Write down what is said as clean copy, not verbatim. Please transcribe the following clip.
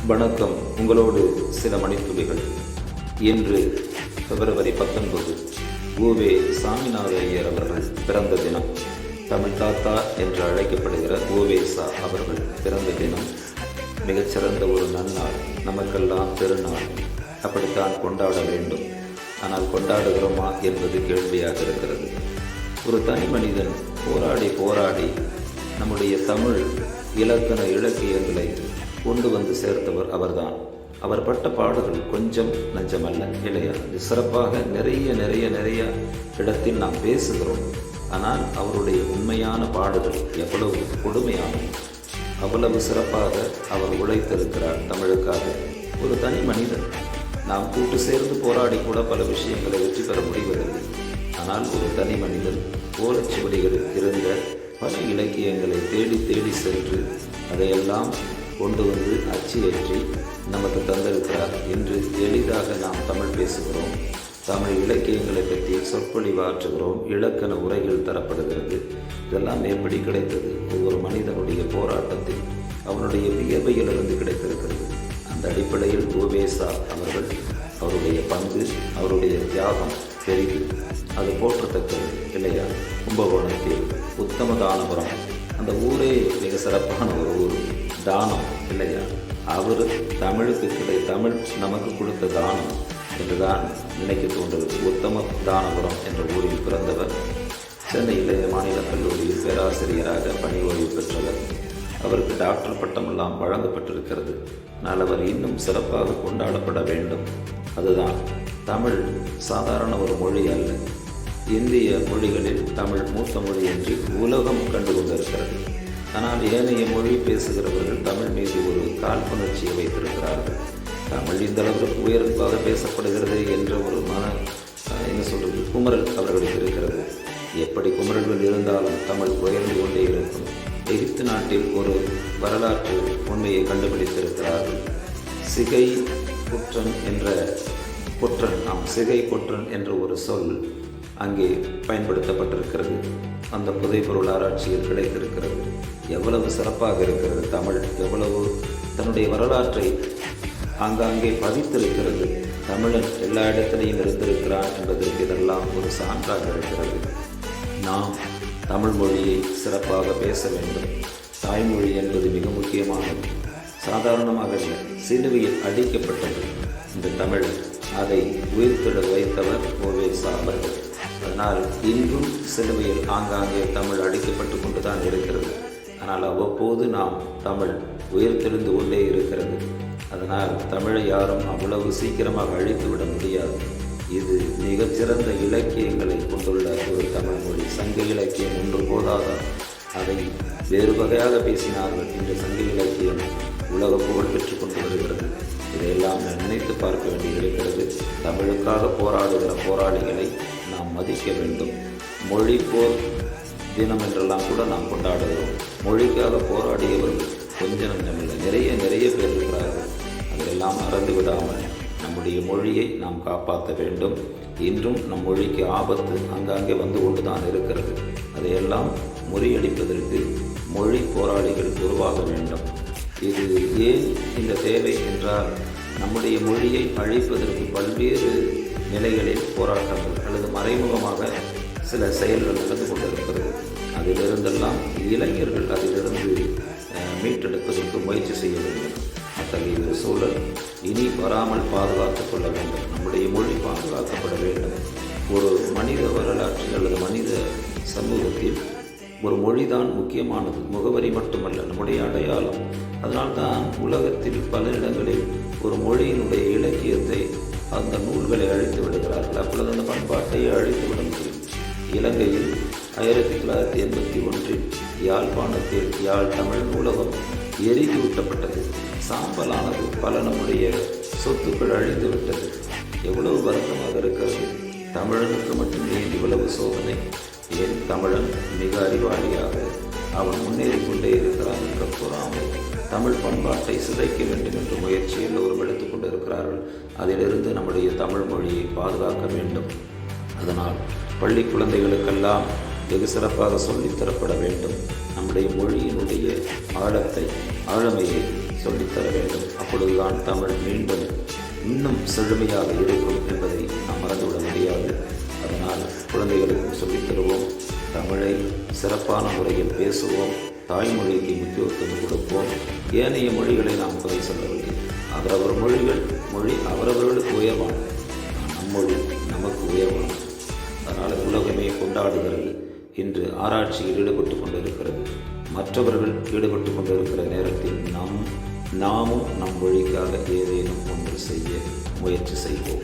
வணக்கம். உங்களோடு சில மணித்துளிகள். இன்று பிப்ரவரி 19 உவே சாமிநாத ஐயர் அவர்கள் பிறந்த தினம். தமிழ் தாத்தா என்று அழைக்கப்படுகிற உவேசா அவர்கள் பிறந்த தினம் மிகச்சிறந்த ஒரு நன்னாள், நமக்கெல்லாம் திருநாள். அப்படித்தான் கொண்டாட வேண்டும். ஆனால் கொண்டாடுகிறோமா என்பது கேள்வியாக இருக்கிறது. ஒரு தனி மனிதன் போராடி நம்முடைய தமிழ் இலக்கண இலக்கியங்களை கொண்டு வந்து சேர்த்தவர் அவர்தான். அவர் பட்ட பாடுகள் கொஞ்சம் நஞ்சமல்ல, இல்லையா? இது சிறப்பாக நிறைய இடத்தில் நாம் பேசுகிறோம். ஆனால் அவருடைய உண்மையான பாடுகள் எவ்வளவு கொடுமையானது, அவ்வளவு சிறப்பாக அவர் உழைத்திருக்கிறார் தமிழுக்காக. ஒரு தனி மனிதன். நாம் கூட்டு சேர்ந்து போராடி கூட பல விஷயங்களை வெற்றி பெற முடிவதில்லை. ஆனால் ஒரு தனி மனிதன் ஓலைச்சுவடிகளில் இருந்த பல இலக்கியங்களை தேடி சென்று அதையெல்லாம் கொண்டு வந்து அச்சியேற்றி நமக்கு தந்திருக்கிறார். என்று எளிதாக நாம் தமிழ் பேசுகிறோம், தமிழ் இலக்கியங்களை பற்றி சொற்பொழிவாற்றுகிறோம், இலக்கண உரைகள் தரப்படுகிறது. இதெல்லாம் எப்படி கிடைத்தது? ஒவ்வொரு மனிதனுடைய போராட்டத்தில் அவனுடைய வியர்வையிலிருந்து கிடைத்திருக்கிறது. அந்த அடிப்படையில் உவேசா அவர்கள், அவருடைய பங்கு, அவருடைய தியாகம் பெரிது. அது போற்றத்தக்கது, இல்லையா? கும்பகோணத்தில் உத்தமதானபுரம், அந்த ஊரே மிக சிறப்பான ஒரு ஊர். தானம், இல்லையா? அவர் தமிழுக்கு தமிழ் நமக்கு கொடுத்த தானம் என்றுதான் நினைக்க தோன்றுகிறது. உத்தமதானபுரம் என்ற ஊரில் பிறந்தவர். சென்னையில் மாநில கல்லூரியில் பேராசிரியராக பணி ஓய்வு பெற்றவர். அவருக்கு டாக்டர் பட்டமெல்லாம் வழங்கப்பட்டிருக்கிறது. ஆனால் அவர் இன்னும் சிறப்பாக கொண்டாடப்பட வேண்டும். அதுதான், தமிழ் சாதாரண ஒரு மொழி அல்ல. இந்திய மொழிகளில் தமிழ் மூத்த மொழி என்று உலகம் கண்டு கொண்டிருக்கிறது. ஆனால் ஏனைய மொழி பேசுகிறவர்கள் தமிழ் மீது ஒரு காழ்ப்புணர்ச்சியை வைத்திருக்கிறார்கள். தமிழ் இந்த அளவுக்கு உயர்வாக பேசப்படுகிறது என்ற ஒரு குமரல் அவர்களுக்கு இருக்கிறது. எப்படி குமரல்கள் இருந்தாலும் தமிழ் உயர்ந்து கொண்டே இருக்கும். எகிப்து நாட்டில் ஒரு வரலாற்று உண்மையை கண்டுபிடித்திருக்கிறார்கள். சிகை கொற்றன் என்ற ஒரு சொல் அங்கே பயன்படுத்தப்பட்டிருக்கிறது. அந்த புதைபொருள் ஆராய்ச்சியில் கிடைத்திருக்கிறது. எவ்வளவு சிறப்பாக இருக்கிறது தமிழ், எவ்வளவு தன்னுடைய வரலாற்றை ஆங்காங்கே பதித்திருக்கிறது. தமிழன் எல்லா இடத்திலையும் இருந்திருக்கிறான் என்பதற்கு இதெல்லாம் ஒரு சான்றாக இருக்கிறது. நாம் தமிழ் மொழியை சிறப்பாக பேச வேண்டும். தாய்மொழி என்பது மிக முக்கியமானது. சாதாரணமாக சிலுவையில் அடிக்கப்பட்டது இந்த தமிழ். அதை உயிர்த்தெழ வைத்தவர் உவேசா அவர்கள். அதனால் இன்றும் சிலுவையில் ஆங்காங்கே தமிழ் அடிக்கப்பட்டு கொண்டுதான் இருக்கிறது. ஆனால் அவ்வப்போது நாம் தமிழ் உயிர்த்தெழுந்து கொண்டே இருக்கிறது. அதனால் தமிழை யாரும் அவ்வளவு சீக்கிரமாக அழித்து விட முடியாது. இது மிகச்சிறந்த இலக்கியங்களை கொண்டுள்ள ஒரு தமிழ் மொழி. சங்க இலக்கியம் ஒன்று போதாதான், அதை வேறு வகையாக பேசினார்கள். இன்று சங்க இலக்கியம் உலக புகழ் பெற்று கொண்டு வருகிறது. இதையெல்லாம் நினைத்து பார்க்க வேண்டியிருக்கிறது. தமிழுக்காக போராடுகிற போராளிகளை நாம் மதிக்க வேண்டும். மொழி போர் தினம் என்றெல்லாம் கூட நாம் கொண்டாடுகிறோம். மொழிக்காக போராடியவர்கள் கொஞ்சம் நஞ்சமில்லை, நிறைய பேர் இருக்கிறார்கள். அதையெல்லாம் மறந்து விடாமல் நம்முடைய மொழியை நாம் காப்பாற்ற வேண்டும். இன்றும் நம் மொழிக்கு ஆபத்து அங்காங்கே வந்து கொண்டுதான் இருக்கிறது. அதையெல்லாம் முறியடிப்பதற்கு மொழி போராளிகள் உருவாக வேண்டும். இது ஏன் இந்த தேவை என்றால், நம்முடைய மொழியை அழிப்பதற்கு பல்வேறு நிலைகளில் போராட்டங்கள் அல்லது மறைமுகமாக சில செயல்கள் நடந்து கொண்டிருக்கிறது. அதிலிருந்தெல்லாம் இளைஞர்கள் அதிலிருந்து மீட்டெடுப்பதற்கு முயற்சி செய்ய வேண்டும். அத்தகைய ஒரு சூழல் இனி வராமல் பாதுகாத்துக் கொள்ள வேண்டும். நம்முடைய மொழி பாதுகாக்கப்பட வேண்டும். ஒரு மனித வரலாற்றில் அல்லது மனித சமூகத்தில் ஒரு மொழிதான் முக்கியமானது. முகவரி மட்டுமல்ல, நம்முடைய அடையாளம். அதனால்தான் உலகத்தில் பல இடங்களில் ஒரு மொழியினுடைய இலக்கியத்தை, அந்த நூல்களை அழித்து விடுகிறார்கள். அப்பொழுது அந்த பண்பாட்டையே அழித்து விட முடியும். இலங்கையில் 1981 யாழ்ப்பாணத்தில் யாழ் தமிழ் நூலகம் எரிந்து ஊட்டப்பட்டது, சாம்பலானது. பல நம்முடைய சொத்துக்கள் அழிந்து விட்டது. எவ்வளவு வருத்தமாக இருக்கிறது. தமிழனுக்கு மட்டுமே இவ்வளவு சோதனை. ஏன் தமிழன் மிக அறிவாளியாக அவன் முன்னேறி கொண்டே இருக்கிறான் என்ற கூறாமல் தமிழ் பண்பாட்டை சிதைக்க வேண்டும் என்ற முயற்சி எல்லோரும் எடுத்துக்கொண்டு இருக்கிறார்கள். அதிலிருந்து நம்முடைய தமிழ் மொழியை பாதுகாக்க வேண்டும். அதனால் பள்ளி குழந்தைகளுக்கெல்லாம் வெகு சிறப்பாக சொல்லித்தரப்பட வேண்டும். நம்முடைய மொழியினுடைய ஆழமையை சொல்லித்தர வேண்டும். அப்பொழுதுதான் தமிழ் மீண்டும் இன்னும் செழுமையாக இருக்கும் என்பதை நாம் மறந்துவிட முடியாது. அதனால் குழந்தைகளுக்கும் சொல்லித் தருவோம். தமிழை சிறப்பான முறையில் பேசுவோம். தாய்மொழிக்கு முக்கியத்துவம் கொடுப்போம். ஏனைய மொழிகளை நாம் குறை சொல்லவில்லை. அவரவர் மொழி அவரவர்களுக்கு உயர்வான, நம் மொழி நமக்கு உயர்வான. அதனால் உலகமே கொண்டாடுகிறது. இன்று ஆராய்ச்சியில் ஈடுபட்டு கொண்டிருக்கிறது. மற்றவர்கள் ஈடுபட்டு கொண்டிருக்கிற நேரத்தில் நாமும் நம் மொழிக்காக ஏதேனும் ஒன்று செய்ய முயற்சி செய்வோம்.